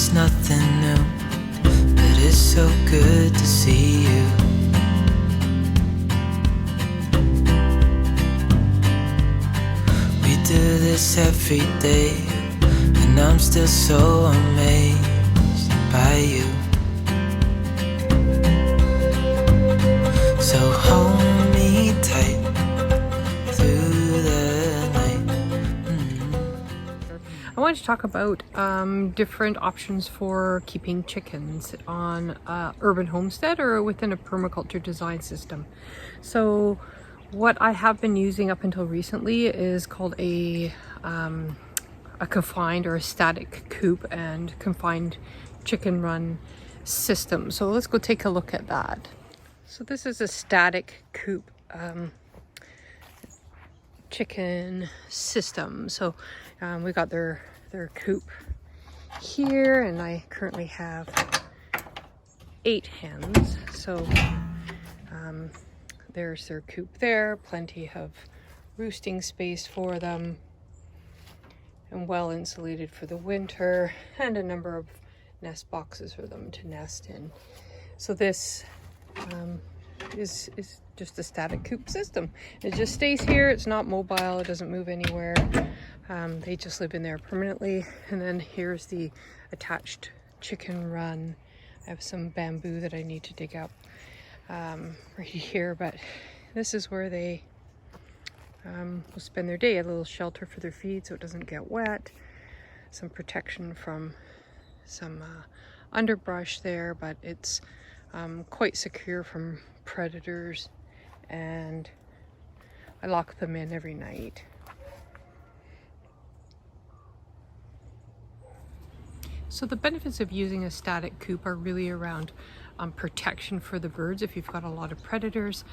it's nothing new, but it's so good to see you. We do this every day, and I'm still so amazed by you. So hold me tight through the night. I wanted to talk about different options for keeping chickens on urban homestead or within a permaculture design system. So what I have been using up until recently is called a confined or a static coop and confined chicken run system. So let's go take a look at that. So this is a static coop chicken system. So we got their coop here, and I currently have 8 hens. So there's their coop there, plenty of roosting space for them, and well insulated for the winter, and a number of nest boxes for them to nest in. So this is just a static coop system. It just stays here. It's not mobile. It doesn't move anywhere. They just live in there permanently. And then here's the attached chicken run. I have some bamboo that I need to dig up right here, but this is where they will spend their day. A little shelter for their feed so it doesn't get wet. Some protection from some underbrush there, but it's quite secure from predators, and I lock them in every night. So the benefits of using a static coop are really around protection for the birds if you've got a lot of predators.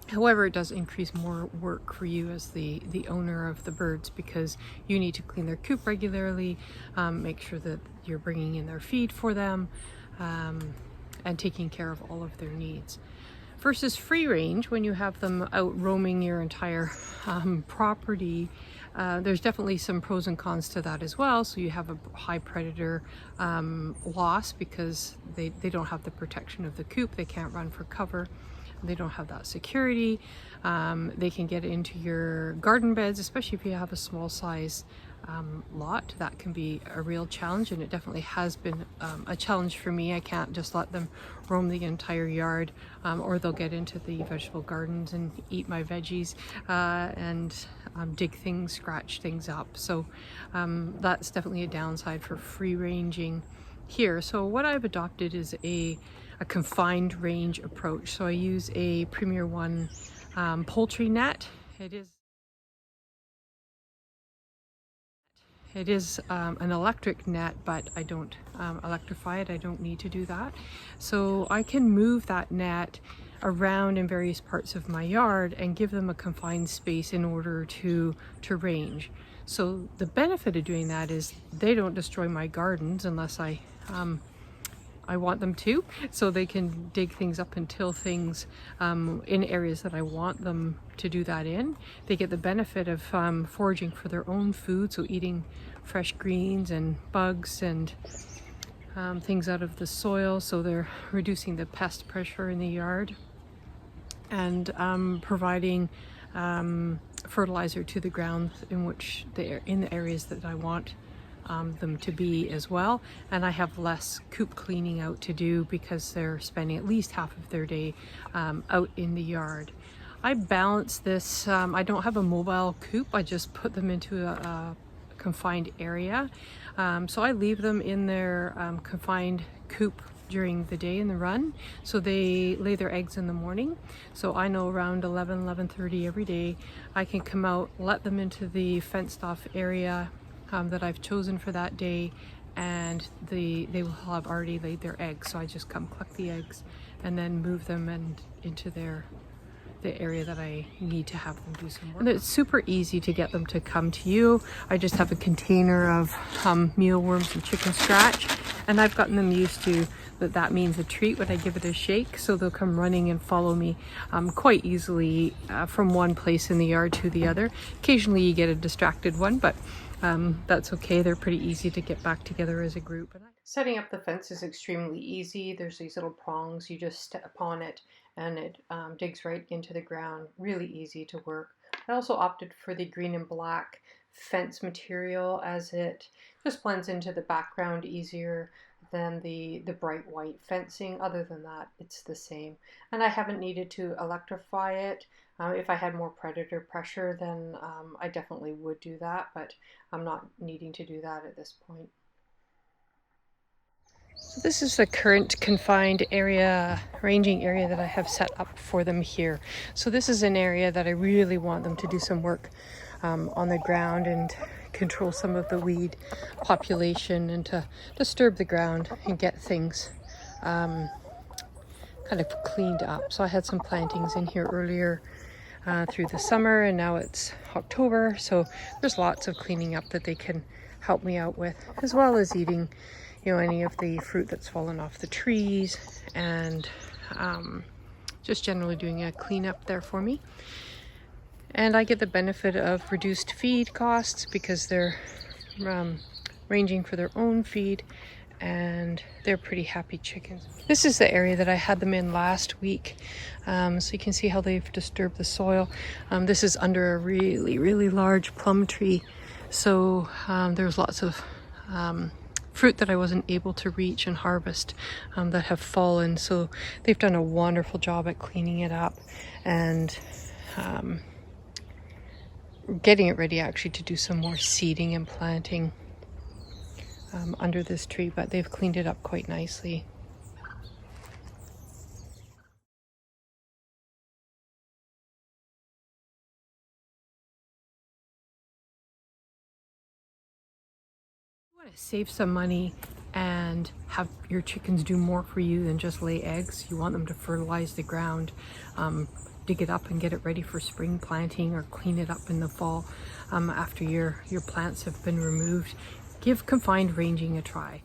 However, it does increase more work for you as the owner of the birds, because you need to clean their coop regularly, make sure that you're bringing in their feed for them, and taking care of all of their needs. Versus free range, when you have them out roaming your entire property, there's definitely some pros and cons to that as well. So you have a high predator loss because they don't have the protection of the coop. They can't run for cover. They don't have that security. They can get into your garden beds, especially if you have a small size lot. That can be a real challenge, and it definitely has been a challenge for me. I can't just let them roam the entire yard, or they'll get into the vegetable gardens and eat my veggies and dig things, scratch things up. So that's definitely a downside for free ranging here. So what I've adopted is a confined range approach. So I use a Premier One poultry net. It is an electric net, but I don't electrify it. I don't need to do that. So I can move that net around in various parts of my yard and give them a confined space in order to range. So the benefit of doing that is they don't destroy my gardens unless I want them to, so they can dig things up and till things in areas that I want them to do that in. They get the benefit of foraging for their own food, so eating fresh greens and bugs and things out of the soil, so they're reducing the pest pressure in the yard, and providing fertilizer to the ground in the areas that I want them to be as well. And I have less coop cleaning out to do because they're spending at least half of their day out in the yard. I balance this. I don't have a mobile coop. I just put them into a confined area. So I leave them in their confined coop during the day in the run. So they lay their eggs in the morning. So I know around 11:30 every day, I can come out, let them into the fenced off area that I've chosen for that day, and they will have already laid their eggs. So I just come collect the eggs and then move them into the area that I need to have them do some work. And it's super easy to get them to come to you. I just have a container of mealworms and chicken scratch, And I've gotten them used to that means a treat when I give it a shake, so they'll come running and follow me quite easily from one place in the yard to the other. Occasionally you get a distracted one, but that's okay. They're pretty easy to get back together as a group. Setting up the fence is extremely easy. There's these little prongs. You just step upon it and it digs right into the ground. Really easy to work. I also opted for the green and black fence material as it just blends into the background easier than the bright white fencing. Other than that, it's the same. And I haven't needed to electrify it. If I had more predator pressure, then I definitely would do that, but I'm not needing to do that at this point. So this is the current confined area, ranging area that I have set up for them here. So this is an area that I really want them to do some work on the ground and control some of the weed population and to disturb the ground and get things kind of cleaned up. So I had some plantings in here earlier through the summer, and now it's October, so there's lots of cleaning up that they can help me out with, as well as eating any of the fruit that's fallen off the trees, and just generally doing a cleanup there for me. And I get the benefit of reduced feed costs because they're ranging for their own feed, and they're pretty happy chickens. This is the area that I had them in last week, so you can see how they've disturbed the soil. This is under a really, really large plum tree, so there's lots of fruit that I wasn't able to reach and harvest that have fallen. So they've done a wonderful job at cleaning it up and getting it ready actually to do some more seeding and planting under this tree, but they've cleaned it up quite nicely. You want to save some money and have your chickens do more for you than just lay eggs. You want them to fertilize the ground, dig it up and get it ready for spring planting, or clean it up in the fall after your plants have been removed. Give confined ranging a try.